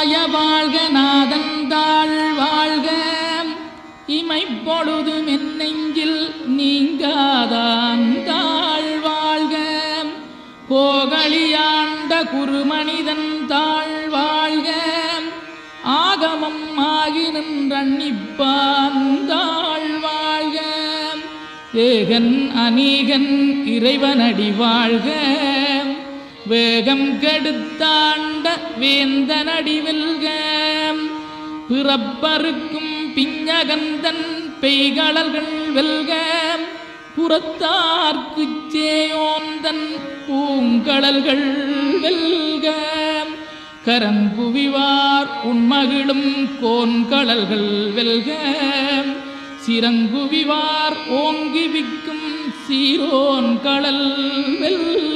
நமச்சிவாய வாழ்க நாதந்தாள் வாழ்க இமைப்பொழுதும் என் நெஞ்சில் நீங்காதாந்தாள் வாழ்க கோகலியாண்ட குருமனிதன் தாழ் வாழ்க ஆகமம் ஆகி நின்றன்னிப்பான் தாழ் வாழ்க ஏகன் அநீகன் இறைவனடி வாழ்க வேகம் கெடுத்தாண்ட வேந்தனடி வெல்க பிறப்பருக்கும் பிஞகந்தன் பெய்களல்கள் வெல்க புறத்தார்க்குச் சேயோந்தன் பூங்கடல்கள் வெல்க கரங்குவிவார் உண்மகிழும் கோன்கடல்கள் வெல்க சிறங்குவிவார் ஓங்கி விக்கும் சீரோன் கடல் வெல்க